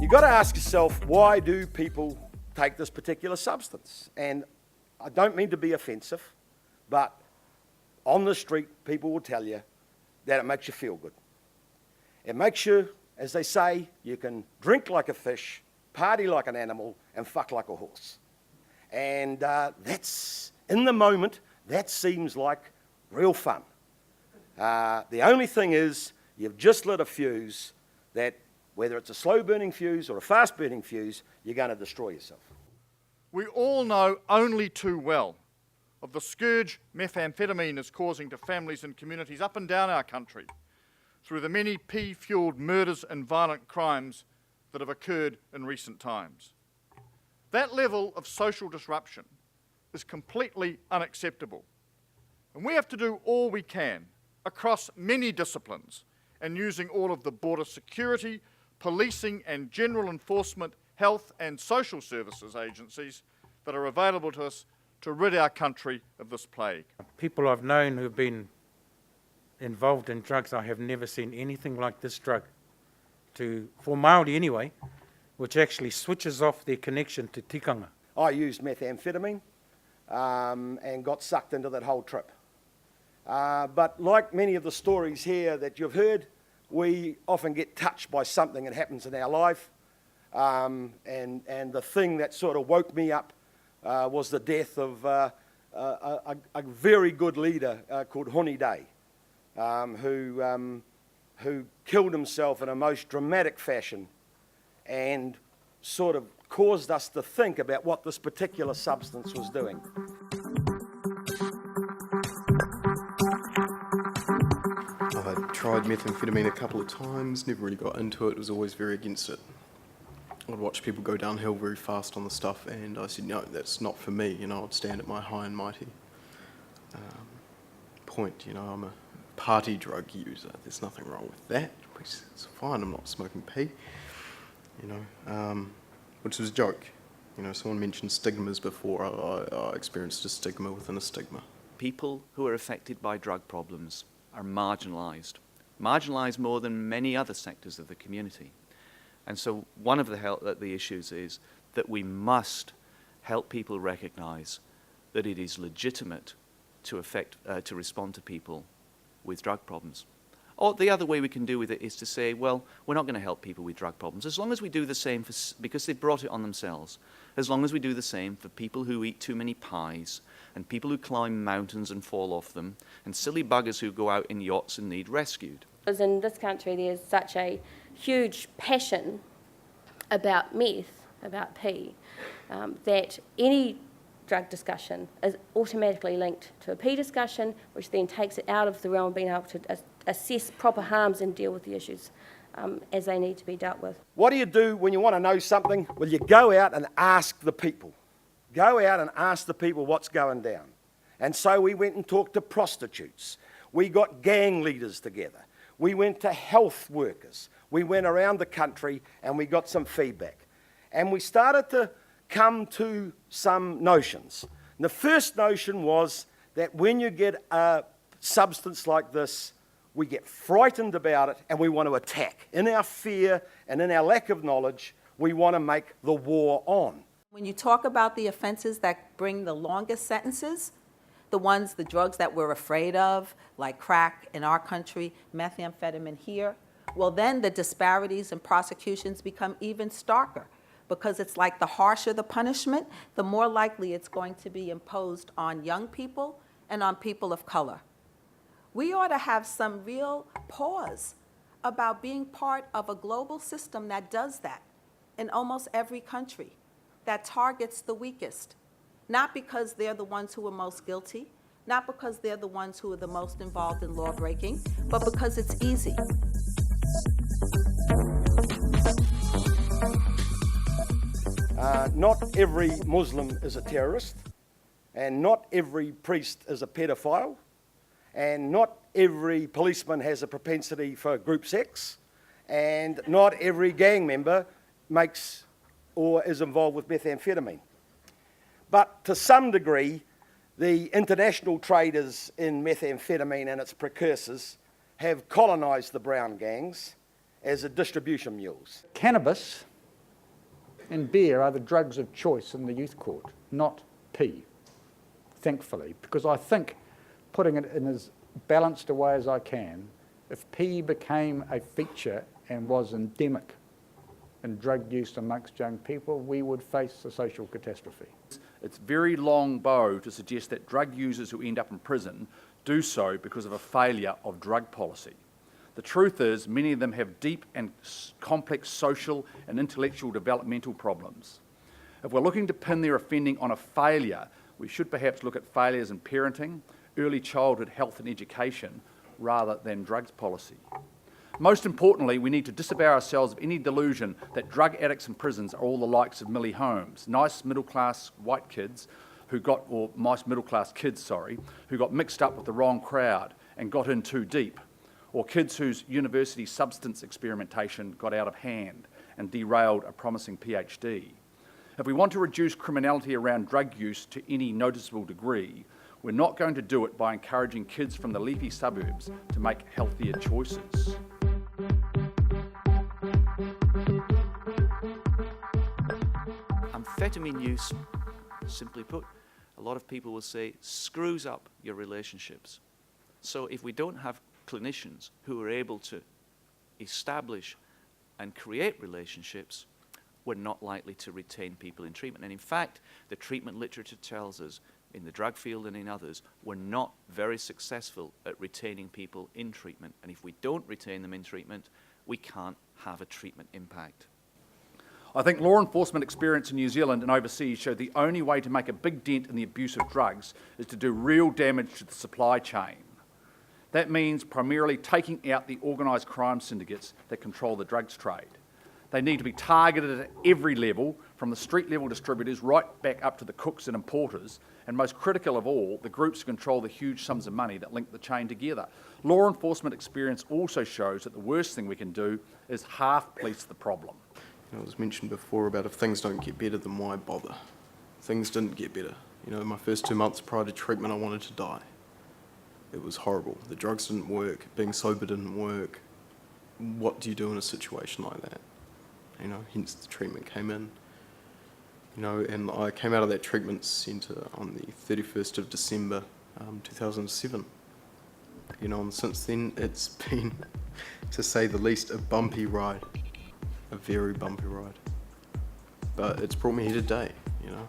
You've got to ask yourself, why do people take this particular substance? And I don't mean to be offensive, but on the street, people will tell you that it makes you feel good. It makes you, as they say, you can drink like a fish, party like an animal, and fuck like a horse. And that's, in the moment, that seems like real fun. The only thing is, you've just lit a fuse that, whether it's a slow-burning fuse or a fast-burning fuse, you're going to destroy yourself. We all know only too well of the scourge methamphetamine is causing to families and communities up and down our country through the many P-fuelled murders and violent crimes that have occurred in recent times. That level of social disruption is completely unacceptable, and we have to do all we can across many disciplines and using all of the border security, policing and general enforcement, health and social services agencies that are available to us to rid our country of this plague. People I've known who've been involved in drugs, I have never seen anything like this drug, for Māori anyway, which actually switches off their connection to tikanga. I used methamphetamine and got sucked into that whole trip. But like many of the stories here that you've heard, we often get touched by something that happens in our life. And the thing that sort of woke me up was the death of a very good leader called Honourable, who killed himself in a most dramatic fashion and sort of caused us to think about what this particular substance was doing. I tried methamphetamine a couple of times, never really got into it, was always very against it. I'd watch people go downhill very fast on the stuff, and I said, no, that's not for me. I'd stand at my high and mighty point. I'm a party drug user. There's nothing wrong with that. It's fine. I'm not smoking pee. Which was a joke. Someone mentioned stigmas before. I experienced a stigma within a stigma. People who are affected by drug problems are marginalised more than many other sectors of the community. And so one of the issues is that we must help people recognise that it is legitimate to respond to people with drug problems. Or the other way we can do with it is to say, well, we're not going to help people with drug problems as long as we do the same because they've brought it on themselves. As long as we do the same for people who eat too many pies and people who climb mountains and fall off them and silly buggers who go out in yachts and need rescued. Because in this country there's such a huge passion about meth, about P, that any drug discussion is automatically linked to a P discussion, which then takes it out of the realm of being able to assess proper harms and deal with the issues as they need to be dealt with. What do you do when you want to know something? Well, you go out and ask the people. Go out and ask the people what's going down. And so we went and talked to prostitutes. We got gang leaders together. We went to health workers. We went around the country and we got some feedback. And we started to come to some notions. And the first notion was that when you get a substance like this, we get frightened about it and we want to attack. In our fear and in our lack of knowledge, we want to make the war on. When you talk about the offenses that bring the longest sentences, the drugs that we're afraid of, like crack in our country, methamphetamine here, well then the disparities in prosecutions become even starker, because it's like the harsher the punishment, the more likely it's going to be imposed on young people and on people of color. We ought to have some real pause about being part of a global system that does that in almost every country, that targets the weakest, not because they're the ones who are most guilty, not because they're the ones who are the most involved in law breaking, but because it's easy. Not every Muslim is a terrorist, and not every priest is a pedophile, and not every policeman has a propensity for group sex, and not every gang member makes or is involved with methamphetamine. But to some degree, the international traders in methamphetamine and its precursors have colonised the brown gangs as a distribution mules. Cannabis and beer are the drugs of choice in the youth court, not P, thankfully, because I think, putting it in as balanced a way as I can, if P became a feature and was endemic in drug use amongst young people, we would face a social catastrophe. It's very long bow to suggest that drug users who end up in prison do so because of a failure of drug policy. The truth is, many of them have deep and complex social and intellectual developmental problems. If we're looking to pin their offending on a failure, we should perhaps look at failures in parenting, early childhood health and education, rather than drugs policy. Most importantly, we need to disavow ourselves of any delusion that drug addicts in prisons are all the likes of Millie Holmes, nice middle-class white kids who got, or nice middle-class kids, sorry, who got mixed up with the wrong crowd and got in too deep, or kids whose university substance experimentation got out of hand and derailed a promising PhD. If we want to reduce criminality around drug use to any noticeable degree, we're not going to do it by encouraging kids from the leafy suburbs to make healthier choices. Amphetamine use, simply put, a lot of people will say, screws up your relationships. So if we don't have clinicians who are able to establish and create relationships, we're not likely to retain people in treatment. And in fact, the treatment literature tells us, in the drug field and in others, we're not very successful at retaining people in treatment. And if we don't retain them in treatment, we can't have a treatment impact. I think law enforcement experience in New Zealand and overseas show the only way to make a big dent in the abuse of drugs is to do real damage to the supply chain. That means primarily taking out the organised crime syndicates that control the drugs trade. They need to be targeted at every level, from the street level distributors right back up to the cooks and importers, and most critical of all, the groups who control the huge sums of money that link the chain together. Law enforcement experience also shows that the worst thing we can do is half police the problem. It was mentioned before about if things don't get better, then why bother? Things didn't get better. You know, my first 2 months prior to treatment, I wanted to die. It was horrible. The drugs didn't work. Being sober didn't work. What do you do in a situation like that? You know, hence the treatment came in. You know, and I came out of that treatment centre on the 31st of December 2007. You know, and since then it's been, to say the least, a bumpy ride. A very bumpy ride. But it's brought me here today, you know.